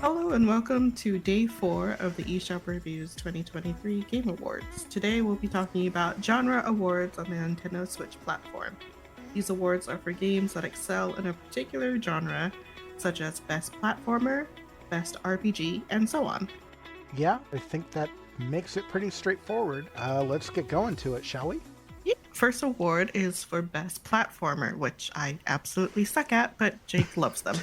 Hello and welcome to day 4 of the eShopperReviews 2023 Game Awards. Today we'll be talking about genre awards on the Nintendo Switch platform. These awards are for games that excel in a particular genre, such as Best Platformer, Best RPG, and so on. Yeah, I think that makes it pretty straightforward. Let's get going to it, shall we? First award is for Best Platformer, which I absolutely suck at, but Jake loves them.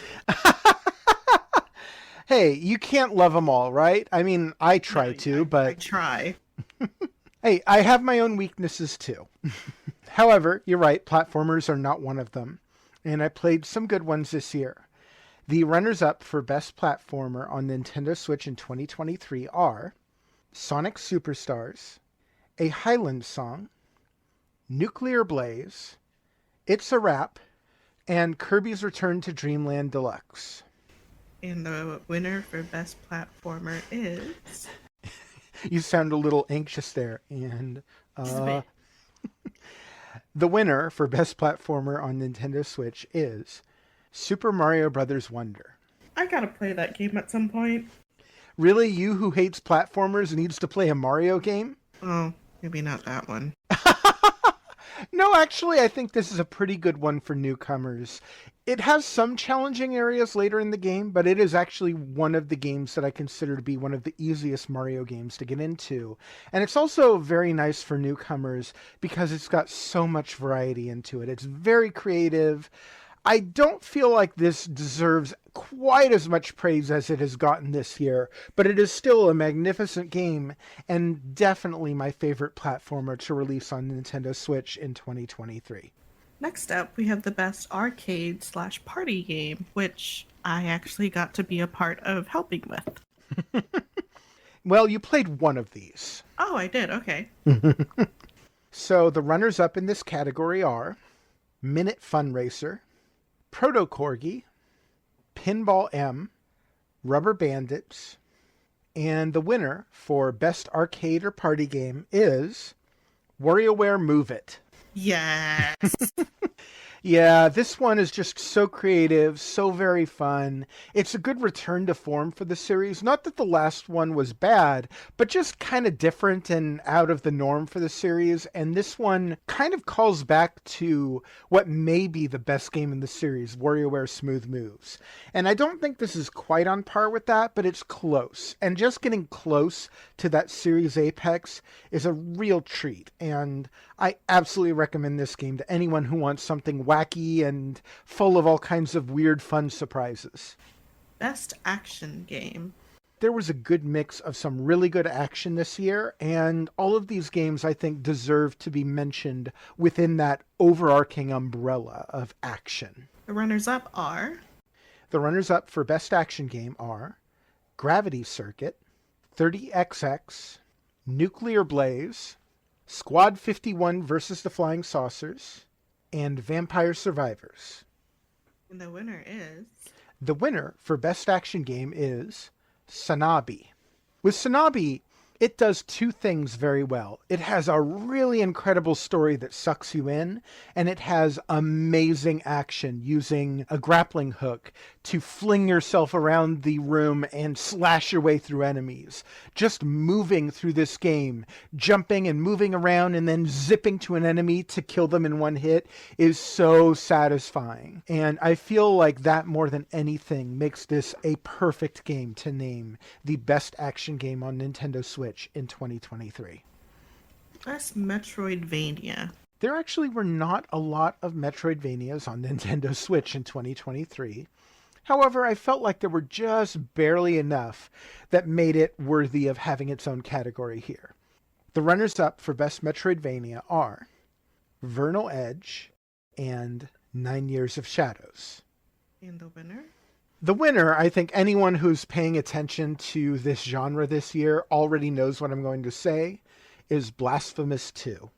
Hey, you can't love them all, right? I mean, I try to, but... I try. Hey, I have my own weaknesses too. However, you're right, platformers are not one of them. And I played some good ones this year. The runners-up for Best Platformer on Nintendo Switch in 2023 are Sonic Superstars, A Highland Song, Nuclear Blaze, It's a Wrap, and Kirby's Return to Dreamland Deluxe. And the winner for Best Platformer is... You sound a little anxious there. And the winner for Best Platformer on Nintendo Switch is Super Mario Bros. Wonder. I gotta play that game at some point. Really? You who hates platformers needs to play a Mario game? Oh, maybe not that one. No, actually, I think this is a pretty good one for newcomers. It has some challenging areas later in the game, but it is actually one of the games that I consider to be one of the easiest Mario games to get into. And it's also very nice for newcomers because it's got so much variety into it. It's very creative. I don't feel like this deserves quite as much praise as it has gotten this year, but it is still a magnificent game and definitely my favorite platformer to release on Nintendo Switch in 2023. Next up, we have the Best Arcade/Party Game, which I actually got to be a part of helping with. Well, you played one of these. Oh, I did. Okay. So the runners-up in this category are Minute Fun Racer, Proto Corgi, Pinball M, Rubber Bandits, and the winner for Best Arcade or Party Game is WarioWare Move It. Yes. Yeah, this one is just so creative, so very fun. It's a good return to form for the series. Not that the last one was bad, but just kind of different and out of the norm for the series. And this one kind of calls back to what may be the best game in the series, WarioWare Smooth Moves. And I don't think this is quite on par with that, but it's close. And just getting close to that series apex is a real treat. And I absolutely recommend this game to anyone who wants something wacky and full of all kinds of weird, fun surprises. Best Action Game. There was a good mix of some really good action this year, and all of these games I think deserve to be mentioned within that overarching umbrella of action. The runners-up are... The runners-up for Best Action Game are Gravity Circuit, 30XX, Nuclear Blaze, Squad 51 versus the Flying Saucers, and Vampire Survivors. And the winner is... The winner for Best Action Game is Sanabi. With Sanabi, it does two things very well. It has a really incredible story that sucks you in, and it has amazing action using a grappling hook to fling yourself around the room and slash your way through enemies. Just moving through this game, jumping and moving around and then zipping to an enemy to kill them in one hit is so satisfying. And I feel like that more than anything makes this a perfect game to name the best action game on Nintendo Switch in 2023. Best Metroidvania. There actually were not a lot of Metroidvanias on Nintendo Switch in 2023. However, I felt like there were just barely enough that made it worthy of having its own category here. The runners-up for Best Metroidvania are Vernal Edge and 9 Years of Shadows. And the winner? The winner, I think anyone who's paying attention to this genre this year already knows what I'm going to say, is Blasphemous 2.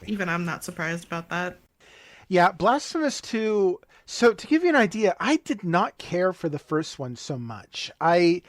Even I'm not surprised about that. Yeah, Blasphemous 2... So to give you an idea, I did not care for the first one so much. I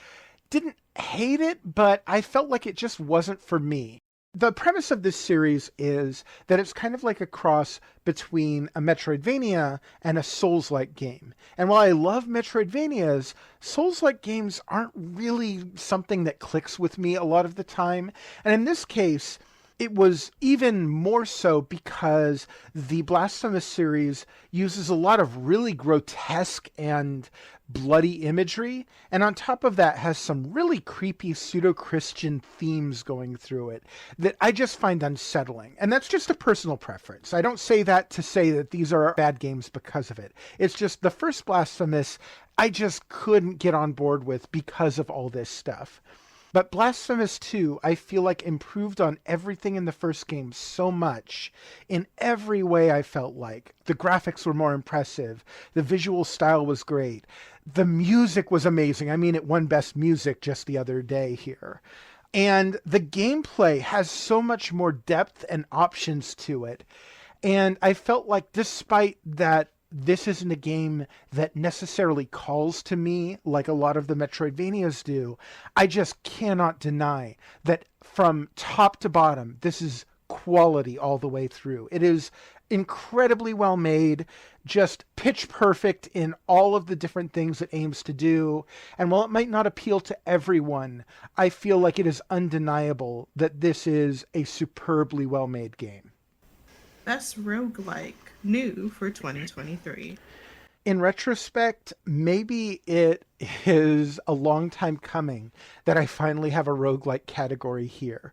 didn't hate it, but I felt like it just wasn't for me. The premise of this series is that it's kind of like a cross between a Metroidvania and a Souls-like game. And while I love Metroidvanias, Souls-like games aren't really something that clicks with me a lot of the time. And in this case, it was even more so because the Blasphemous series uses a lot of really grotesque and bloody imagery, and on top of that has some really creepy pseudo-Christian themes going through it that I just find unsettling. And that's just a personal preference. I don't say that to say that these are bad games because of it. It's just the first Blasphemous I just couldn't get on board with because of all this stuff. But Blasphemous 2, I feel like improved on everything in the first game so much. In every way, I felt like. The graphics were more impressive. The visual style was great. The music was amazing. I mean, it won Best Music just the other day here. And the gameplay has so much more depth and options to it. And I felt like despite that this isn't a game that necessarily calls to me like a lot of the Metroidvanias do, I just cannot deny that from top to bottom, this is quality all the way through. It is incredibly well made, just pitch perfect in all of the different things it aims to do. And while it might not appeal to everyone, I feel like it is undeniable that this is a superbly well made game. Best roguelike new for 2023. In retrospect, maybe it is a long time coming that I finally have a roguelike category here.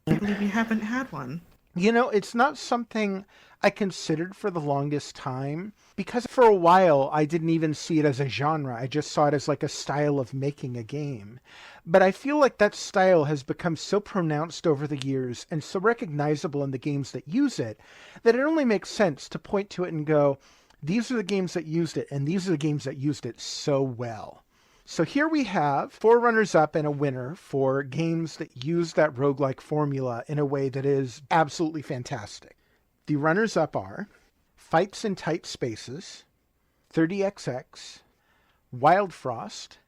I believe you haven't had one. You know, it's not something I considered for the longest time because for a while I didn't even see it as a genre. I just saw it as like a style of making a game. But I feel like that style has become so pronounced over the years and so recognizable in the games that use it that it only makes sense to point to it and go, these are the games that used it, and these are the games that used it so well. So here we have 4 runners-up and a winner for games that use that roguelike formula in a way that is absolutely fantastic. The runners-up are Fights in Tight Spaces, 30XX, Wild Frost,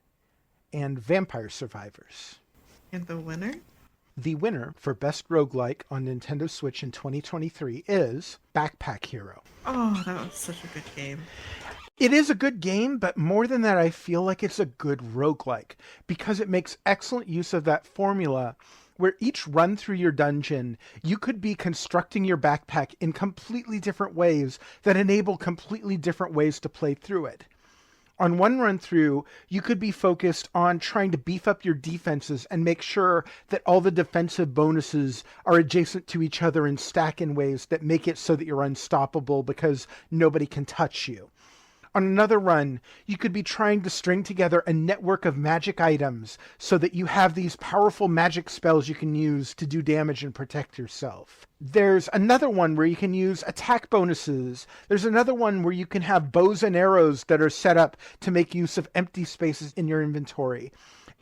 and Vampire Survivors. And the winner? The winner for Best Roguelike on Nintendo Switch in 2023 is Backpack Hero. Oh, that was such a good game. It is a good game, but more than that, I feel like it's a good roguelike because it makes excellent use of that formula where each run through your dungeon, you could be constructing your backpack in completely different ways that enable completely different ways to play through it. On one run through, you could be focused on trying to beef up your defenses and make sure that all the defensive bonuses are adjacent to each other and stack in ways that make it so that you're unstoppable because nobody can touch you. On another run, you could be trying to string together a network of magic items so that you have these powerful magic spells you can use to do damage and protect yourself. There's another one where you can use attack bonuses. There's another one where you can have bows and arrows that are set up to make use of empty spaces in your inventory.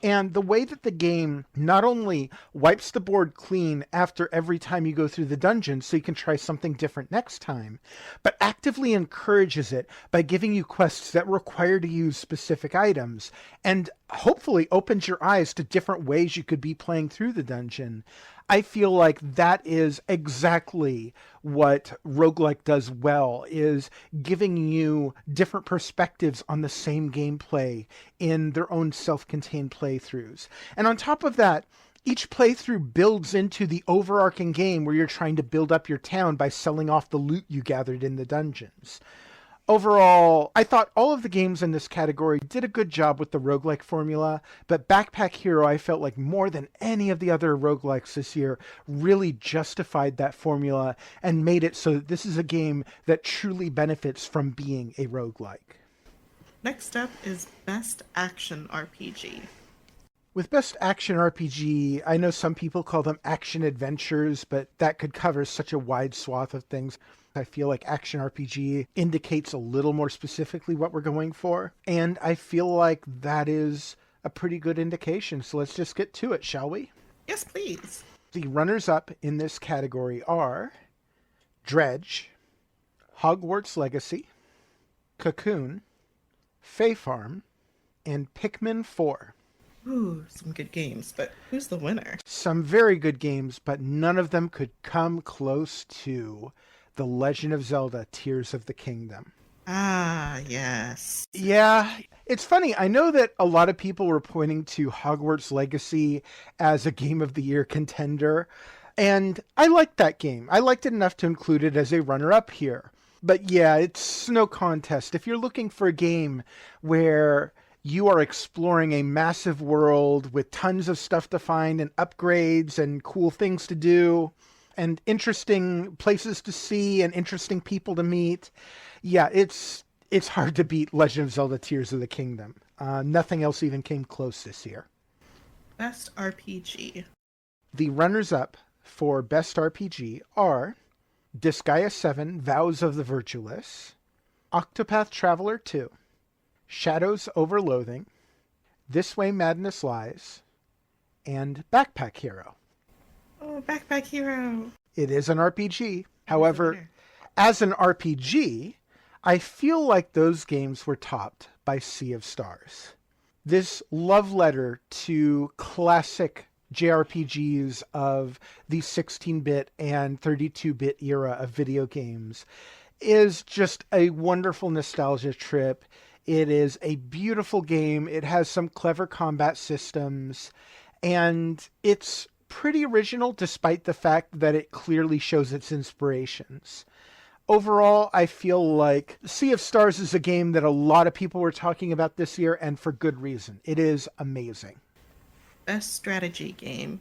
And the way that the game not only wipes the board clean after every time you go through the dungeon so you can try something different next time, but actively encourages it by giving you quests that require to use specific items and hopefully opens your eyes to different ways you could be playing through the dungeon. I feel like that is exactly what roguelike does well, is giving you different perspectives on the same gameplay in their own self-contained playthroughs. And on top of that, each playthrough builds into the overarching game where you're trying to build up your town by selling off the loot you gathered in the dungeons. Overall, I thought all of the games in this category did a good job with the roguelike formula, but Backpack Hero, I felt like more than any of the other roguelikes this year, really justified that formula and made it so that this is a game that truly benefits from being a roguelike. Next up is Best Action RPG. With Best Action RPG, I know some people call them action adventures, but that could cover such a wide swath of things. I feel like action RPG indicates a little more specifically what we're going for, and I feel like that is a pretty good indication. So let's just get to it, shall we? Yes, please. The runners-up in this category are Dredge, Hogwarts Legacy, Cocoon, Fae Farm, and Pikmin 4. Ooh, some good games, but who's the winner? Some very good games, but none of them could come close to The Legend of Zelda Tears of the Kingdom. Ah, yes. Yeah, it's funny. I know that a lot of people were pointing to Hogwarts Legacy as a Game of the Year contender, and I liked that game. I liked it enough to include it as a runner-up here. But yeah, it's no contest. If you're looking for a game where you are exploring a massive world with tons of stuff to find and upgrades and cool things to do and interesting places to see and interesting people to meet, yeah, it's hard to beat Legend of Zelda Tears of the Kingdom. Nothing else even came close this year. Best RPG. The runners-up for Best RPG are Disgaea 7 Vows of the Virtueless, Octopath Traveler 2, Shadows over Loathing, This Way Madness Lies, and Backpack Hero. Oh, Backpack Hero. It is an RPG. Who's the However, winner? as an RPG, I feel like those games were topped by Sea of Stars. This love letter to classic JRPGs of the 16-bit and 32-bit era of video games is just a wonderful nostalgia trip. It is a beautiful game. It has some clever combat systems, and it's pretty original despite the fact that it clearly shows its inspirations. Overall, I feel like Sea of Stars is a game that a lot of people were talking about this year, and for good reason. It is amazing. Best strategy game.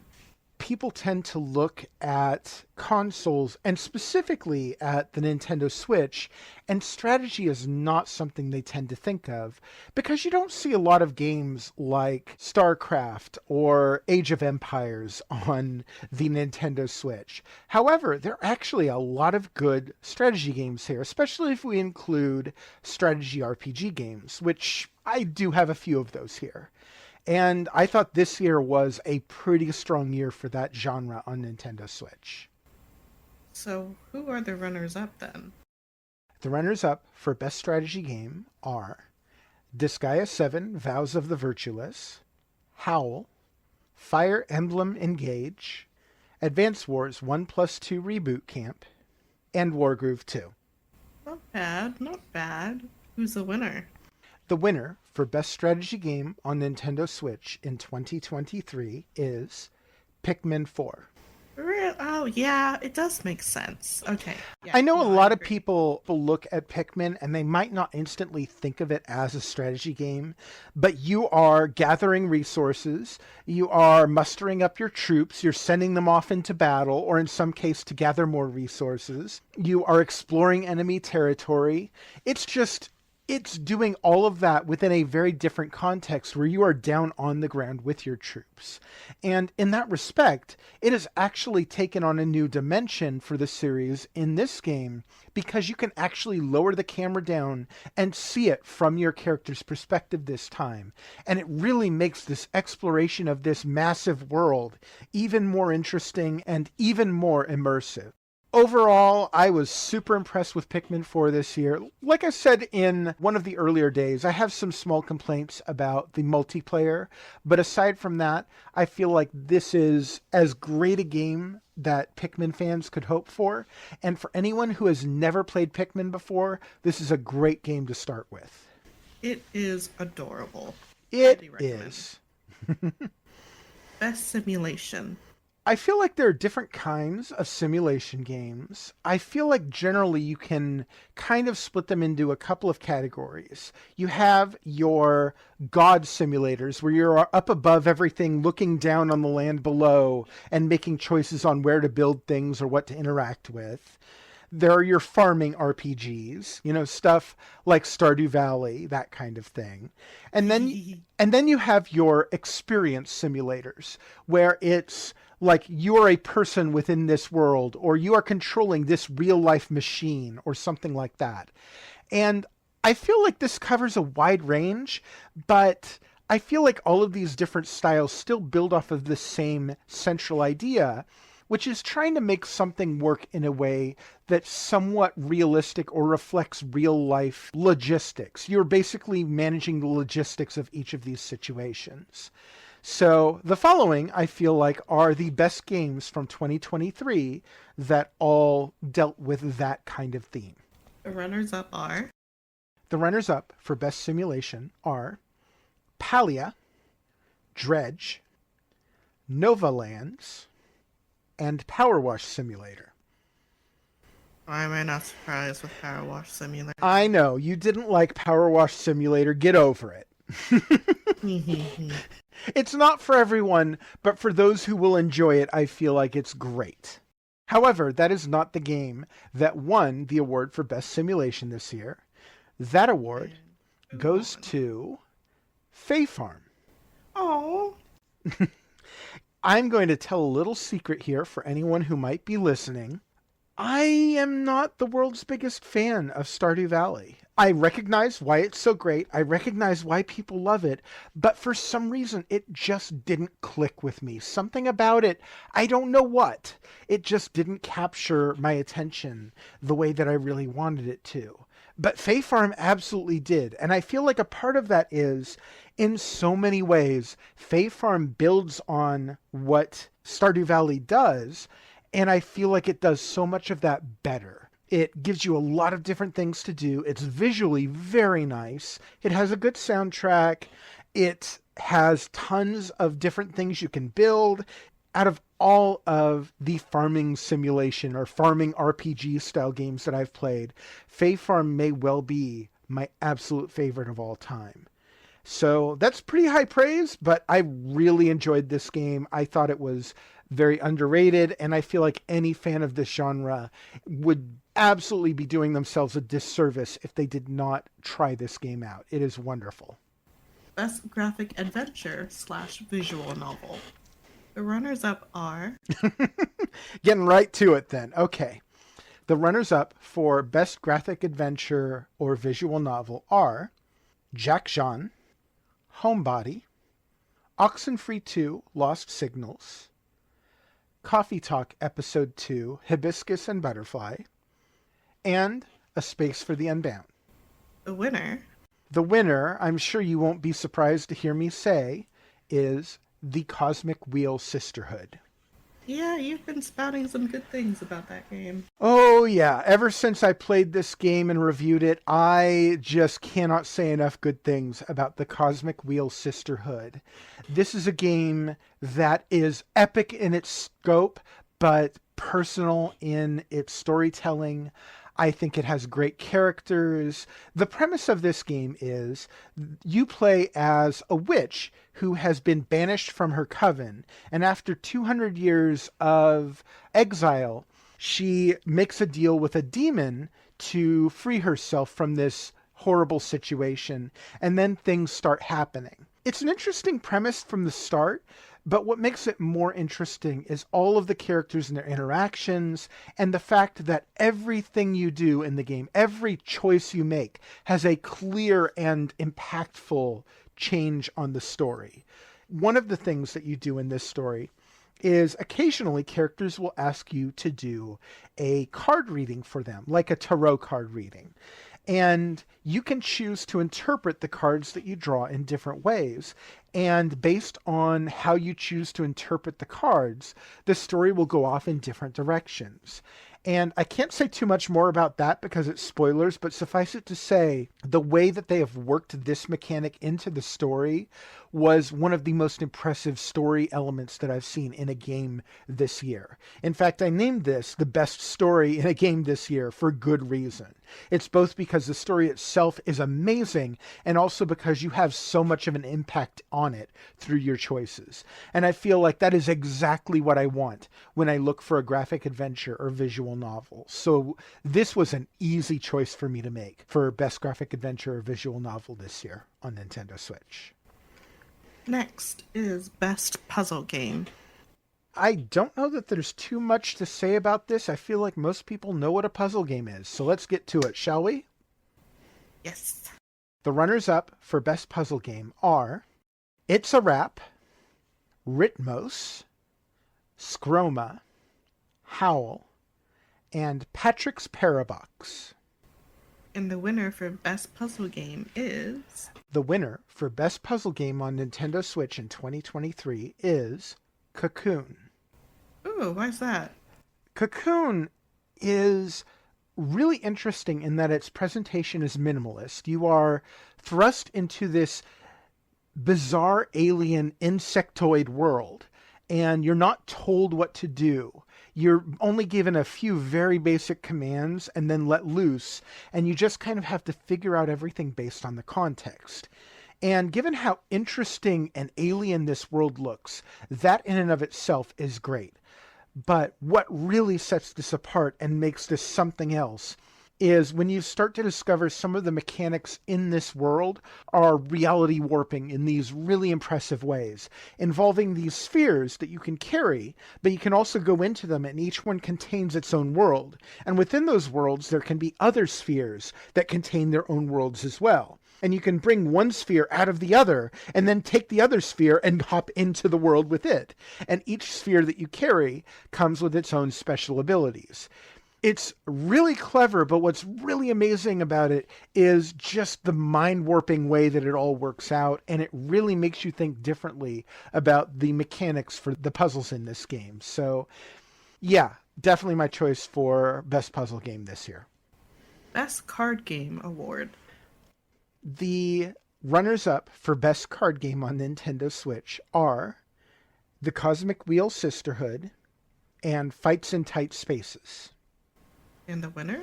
People tend to look at consoles and specifically at the Nintendo Switch, and strategy is not something they tend to think of because you don't see a lot of games like StarCraft or Age of Empires on the Nintendo Switch. However, there are actually a lot of good strategy games here, especially if we include strategy RPG games, which I do have a few of those here. And I thought this year was a pretty strong year for that genre on Nintendo Switch. So, who are the runners up then? The runners-up for Best Strategy Game are Disgaea 7 Vows of the Virtueless, Howl, Fire Emblem Engage, Advance Wars 1+2 Reboot Camp, and Wargroove 2. Not bad, not bad. Who's the winner? The winner for Best Strategy Game on Nintendo Switch in 2023 is Pikmin 4. Oh, yeah, it does make sense. Okay. Yeah, I know no, a lot of agree. people look at Pikmin and they might not instantly think of it as a strategy game, but you are gathering resources, you are mustering up your troops, you're sending them off into battle, or in some case to gather more resources. You are exploring enemy territory. It's doing all of that within a very different context where you are down on the ground with your troops. And in that respect, it has actually taken on a new dimension for the series in this game because you can actually lower the camera down and see it from your character's perspective this time. And it really makes this exploration of this massive world even more interesting and even more immersive. Overall, I was super impressed with Pikmin 4 this year. Like I said in one of the earlier days, I have some small complaints about the multiplayer, but aside from that, I feel like this is as great a game that Pikmin fans could hope for. And for anyone who has never played Pikmin before, this is a great game to start with. It is adorable. It Highly recommend. is. Best simulation. I feel like there are different kinds of simulation games. I feel like generally you can kind of split them into a couple of categories. You have your god simulators where you're up above everything looking down on the land below and making choices on where to build things or what to interact with. There are your farming RPGs, stuff like Stardew Valley, that kind of thing. And then you have your experience simulators where it's like you are a person within this world or you are controlling this real life machine or something like that. And I feel like this covers a wide range, but I feel like all of these different styles still build off of the same central idea, which is trying to make something work in a way that's somewhat realistic or reflects real life logistics. You're basically managing the logistics of each of these situations. So the following, I feel like, are the best games from 2023 that all dealt with that kind of theme. The runners-up are... The runners-up for best simulation are Palia, Dredge, Nova Lands, and Power Wash Simulator. Why am I not surprised with Power Wash Simulator? I know, you didn't like Power Wash Simulator. Get over it. It's not for everyone, but for those who will enjoy it, I feel like it's great. However, that is not the game that won the award for Best Simulation this year. That award goes to Fae Farm. Oh. I'm going to tell a little secret here for anyone who might be listening. I am not the world's biggest fan of Stardew Valley. I recognize why it's so great. I recognize why people love it. But for some reason, it just didn't click with me. Something about it, I don't know what. It just didn't capture my attention the way that I really wanted it to. But Fae Farm absolutely did. And I feel like a part of that is, in so many ways, Fae Farm builds on what Stardew Valley does. And I feel like it does so much of that better. It gives you a lot of different things to do. It's visually very nice. It has a good soundtrack. It has tons of different things you can build. Out of all of the farming simulation or farming RPG style games that I've played, Fae Farm may well be my absolute favorite of all time. So that's pretty high praise, but I really enjoyed this game. I thought it was very underrated, and I feel like any fan of this genre would absolutely be doing themselves a disservice if they did not try this game out. It is wonderful. Best graphic adventure / visual novel. The runners-up are... Getting right to it then. Okay. The runners-up for best graphic adventure or visual novel are Jack Jean, Homebody, Oxenfree 2, Lost Signals, Coffee Talk Episode 2, Hibiscus and Butterfly, and A Space for the Unbound. The winner... The winner, I'm sure you won't be surprised to hear me say, is The Cosmic Wheel Sisterhood. Yeah, you've been spouting some good things about that game. Oh yeah, ever since I played this game and reviewed it, I just cannot say enough good things about the Cosmic Wheel Sisterhood. This is a game that is epic in its scope, but personal in its storytelling. I think it has great characters. The premise of this game is you play as a witch who has been banished from her coven, and after 200 years of exile, she makes a deal with a demon to free herself from this horrible situation, and then things start happening. It's an interesting premise from the start, but what makes it more interesting is all of the characters and their interactions, and the fact that everything you do in the game, every choice you make, has a clear and impactful change on the story. One of the things that you do in this story is occasionally characters will ask you to do a card reading for them, like a tarot card reading. And you can choose to interpret the cards that you draw in different ways. And based on how you choose to interpret the cards, the story will go off in different directions. And I can't say too much more about that because it's spoilers, but suffice it to say, the way that they have worked this mechanic into the story was one of the most impressive story elements that I've seen in a game this year. In fact, I named this the best story in a game this year for good reason. It's both because the story itself is amazing and also because you have so much of an impact on it through your choices. And I feel like that is exactly what I want when I look for a graphic adventure or visual novel. So this was an easy choice for me to make for best graphic adventure or visual novel this year on Nintendo Switch. Next is best puzzle game. I don't know that there's too much to say about this. I feel like most people know what a puzzle game is. So let's get to it, shall we? Yes. The runners-up for best puzzle game are It's a Wrap, Ritmos, Scroma, Howl, and Patrick's Parabox. And the winner for Best Puzzle Game is... The winner for Best Puzzle Game on Nintendo Switch in 2023 is Cocoon. Ooh, why's that? Cocoon is really interesting in that its presentation is minimalist. You are thrust into this bizarre alien insectoid world, and you're not told what to do. You're only given a few very basic commands and then let loose, and you just kind of have to figure out everything based on the context. And given how interesting and alien this world looks, that in and of itself is great. But what really sets this apart and makes this something else is when you start to discover some of the mechanics in this world are reality warping in these really impressive ways, involving these spheres that you can carry, but you can also go into them, and each one contains its own world. And within those worlds, there can be other spheres that contain their own worlds as well. And you can bring one sphere out of the other and then take the other sphere and hop into the world with it. And each sphere that you carry comes with its own special abilities. It's really clever, but what's really amazing about it is just the mind-warping way that it all works out, and it really makes you think differently about the mechanics for the puzzles in this game. So, yeah, definitely my choice for Best Puzzle Game this year. Best Card Game Award. The runners-up for Best Card Game on Nintendo Switch are The Cosmic Wheel Sisterhood and Fights in Tight Spaces. And the winner?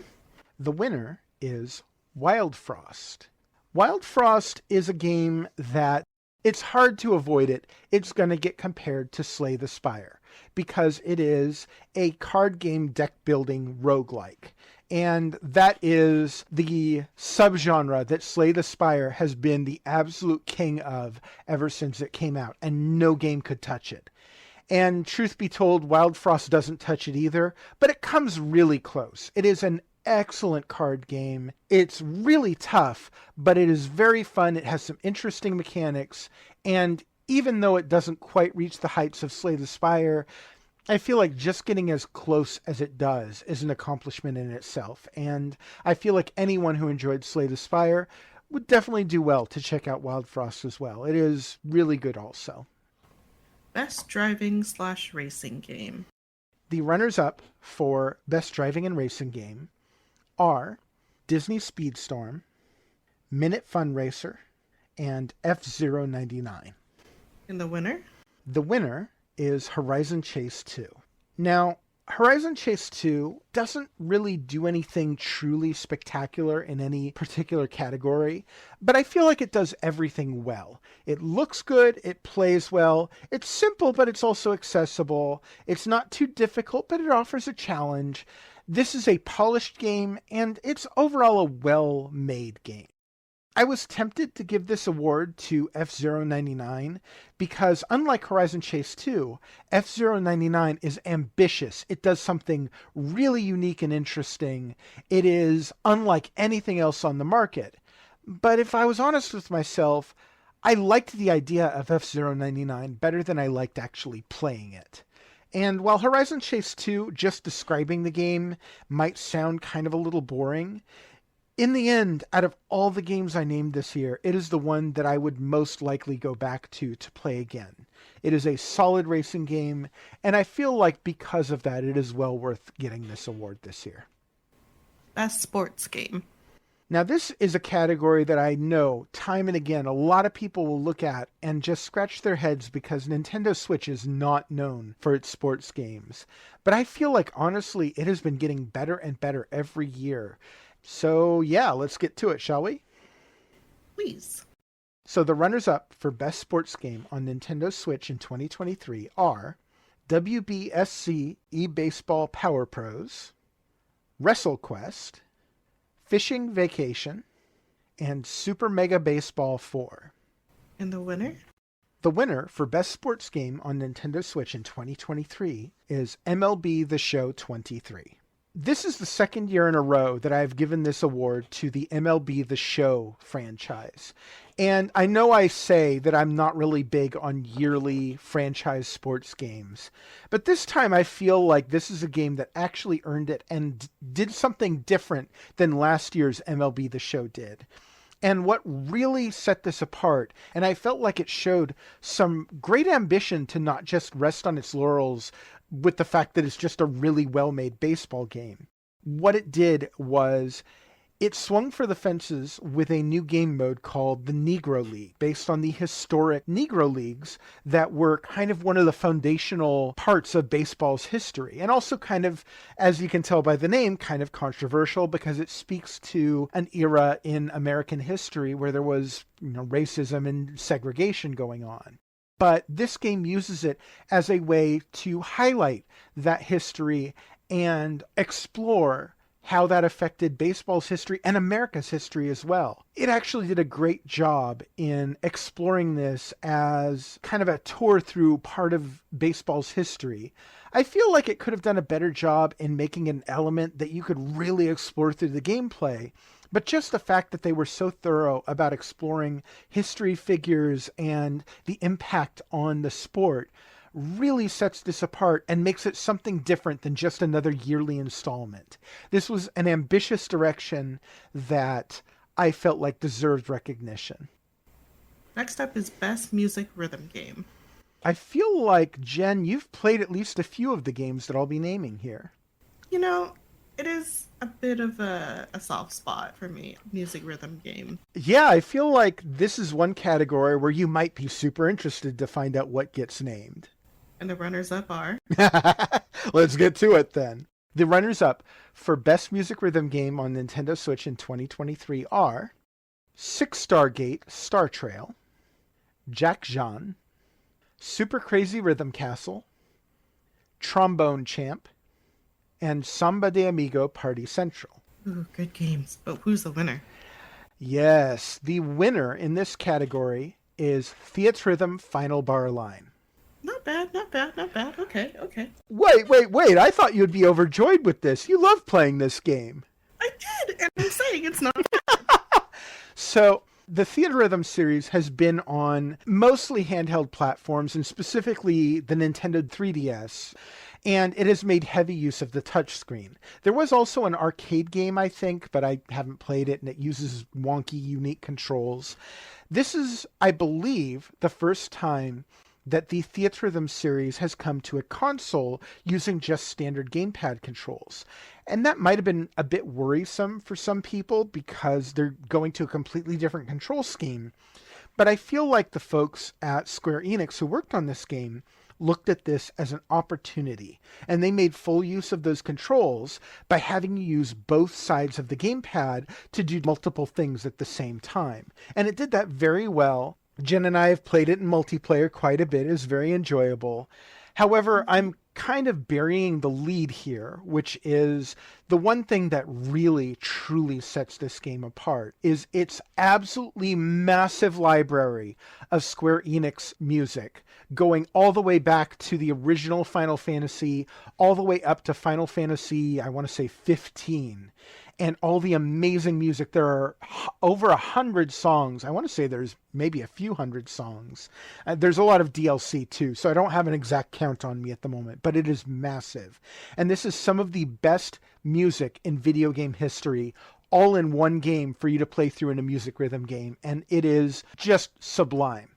The winner is Wild Frost. Wild Frost is a game that it's hard to avoid it. It's going to get compared to Slay the Spire because it is a card game deck building roguelike. And that is the subgenre that Slay the Spire has been the absolute king of ever since it came out, and no game could touch it. And truth be told, Wild Frost doesn't touch it either, but it comes really close. It is an excellent card game. It's really tough, but it is very fun. It has some interesting mechanics, and even though it doesn't quite reach the heights of Slay the Spire, I feel like just getting as close as it does is an accomplishment in itself. And I feel like anyone who enjoyed Slay the Spire would definitely do well to check out Wild Frost as well. It is really good also. Best Driving/Racing Game. The runners-up for Best Driving and Racing Game are Disney Speedstorm, Minute Fun Racer, and F-Zero 99. And the winner? The winner is Horizon Chase 2. Now, Horizon Chase 2 doesn't really do anything truly spectacular in any particular category, but I feel like it does everything well. It looks good, it plays well, it's simple, but it's also accessible. It's not too difficult, but it offers a challenge. This is a polished game, and it's overall a well-made game. I was tempted to give this award to F-Zero 99 because unlike Horizon Chase 2, F-Zero 99 is ambitious. It does something really unique and interesting. It is unlike anything else on the market. But if I was honest with myself, I liked the idea of F-Zero 99 better than I liked actually playing it. And while Horizon Chase 2, just describing the game, might sound kind of a little boring, in the end, out of all the games I named this year, it is the one that I would most likely go back to play again. It is a solid racing game, and I feel like because of that, it is well worth getting this award this year. Best Sports Game. Now, this is a category that I know time and again a lot of people will look at and just scratch their heads because Nintendo Switch is not known for its sports games. But I feel like, honestly, it has been getting better and better every year. So, yeah, let's get to it, shall we? Please. So the runners-up for Best Sports Game on Nintendo Switch in 2023 are WBSC eBaseball Power Pros, WrestleQuest, Fishing Vacation, and Super Mega Baseball 4. And the winner? The winner for Best Sports Game on Nintendo Switch in 2023 is MLB The Show 23. This is the second year in a row that I've given this award to the MLB The Show franchise. And I know I say that I'm not really big on yearly franchise sports games, but this time I feel like this is a game that actually earned it and did something different than last year's MLB The Show did. And what really set this apart, and I felt like it showed some great ambition to not just rest on its laurels with the fact that it's just a really well-made baseball game. What it did was it swung for the fences with a new game mode called the Negro League, based on the historic Negro Leagues that were kind of one of the foundational parts of baseball's history. And also kind of, as you can tell by the name, kind of controversial because it speaks to an era in American history where there was, racism and segregation going on. But this game uses it as a way to highlight that history and explore how that affected baseball's history and America's history as well. It actually did a great job in exploring this as kind of a tour through part of baseball's history. I feel like it could have done a better job in making an element that you could really explore through the gameplay. But just the fact that they were so thorough about exploring history figures and the impact on the sport really sets this apart and makes it something different than just another yearly installment. This was an ambitious direction that I felt like deserved recognition. Next up is Best Music Rhythm Game. I feel like, Jen, you've played at least a few of the games that I'll be naming here. It is a bit of a soft spot for me, music rhythm game. Yeah, I feel like this is one category where you might be super interested to find out what gets named. And the runners-up are... Let's get to it then. The runners-up for Best Music Rhythm Game on Nintendo Switch in 2023 are Six Star Gate Star Trail, Jack Jean, Super Crazy Rhythm Castle, Trombone Champ, and Samba de Amigo Party Central. Ooh, good games. But who's the winner? Yes, the winner in this category is Theatrhythm Final Bar Line. Not bad, not bad, not bad. Okay. Wait. I thought you'd be overjoyed with this. You love playing this game. I did, and I'm saying it's not bad. So, the Theatrhythm series has been on mostly handheld platforms, and specifically the Nintendo 3DS, and it has made heavy use of the touchscreen. There was also an arcade game, I think, but I haven't played it, and it uses wonky, unique controls. This is, I believe, the first time that the Theatrhythm series has come to a console using just standard gamepad controls. And that might have been a bit worrisome for some people because they're going to a completely different control scheme. But I feel like the folks at Square Enix who worked on this game looked at this as an opportunity, and they made full use of those controls by having you use both sides of the gamepad to do multiple things at the same time. And it did that very well. Jen and I have played it in multiplayer quite a bit. It's very enjoyable. However, I'm kind of burying the lead here, which is the one thing that really, truly sets this game apart is its absolutely massive library of Square Enix music, going all the way back to the original Final Fantasy, all the way up to Final Fantasy, I want to say 15. And all the amazing music. There are over 100 songs. I want to say there's maybe a few hundred songs. There's a lot of DLC too, so I don't have an exact count on me at the moment, but it is massive. And this is some of the best music in video game history, all in one game for you to play through in a music rhythm game. And it is just sublime.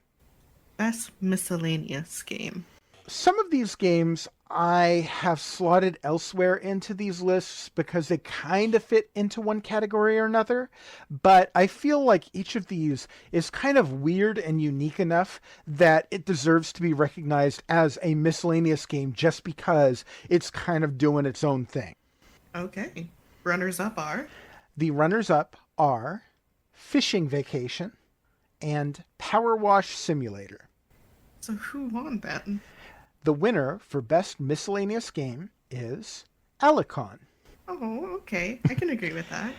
Best miscellaneous game. Some of these games I have slotted elsewhere into these lists because they kind of fit into one category or another, but I feel like each of these is kind of weird and unique enough that it deserves to be recognized as a miscellaneous game just because it's kind of doing its own thing. Okay. Runners-up are? The runners-up are Fishing Vacation and Power Wash Simulator. So who won then? The winner for Best Miscellaneous Game is Alicon. Oh, okay. I can agree with that.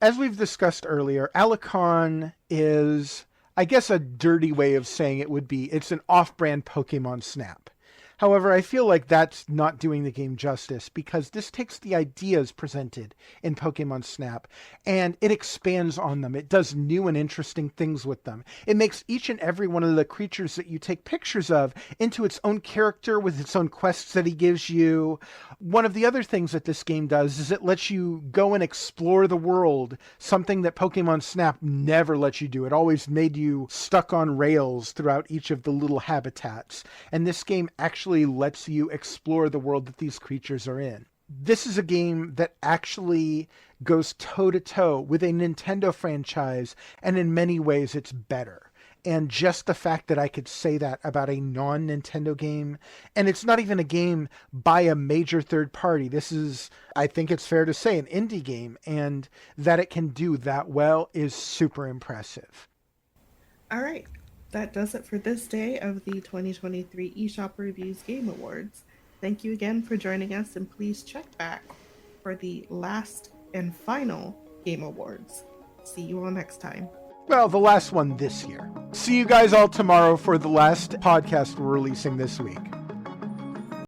As we've discussed earlier, Alicon is, I guess a dirty way of saying it would be, it's an off-brand Pokemon Snap. However, I feel like that's not doing the game justice because this takes the ideas presented in Pokemon Snap and it expands on them. It does new and interesting things with them. It makes each and every one of the creatures that you take pictures of into its own character with its own quests that he gives you. One of the other things that this game does is it lets you go and explore the world, something that Pokemon Snap never let you do. It always made you stuck on rails throughout each of the little habitats. And this game actually lets you explore the world that these creatures are in. This is a game that actually goes toe-to-toe with a Nintendo franchise, and in many ways it's better. And just the fact that I could say that about a non-Nintendo game, and it's not even a game by a major third party. This is, I think it's fair to say, an indie game, and that it can do that well is super impressive. All right, that does it for this day of the 2023 eShopperReviews Game Awards. Thank you again for joining us, and please check back for the last and final Game Awards. See you all next time. Well, the last one this year. See you guys all tomorrow for the last podcast we're releasing this week.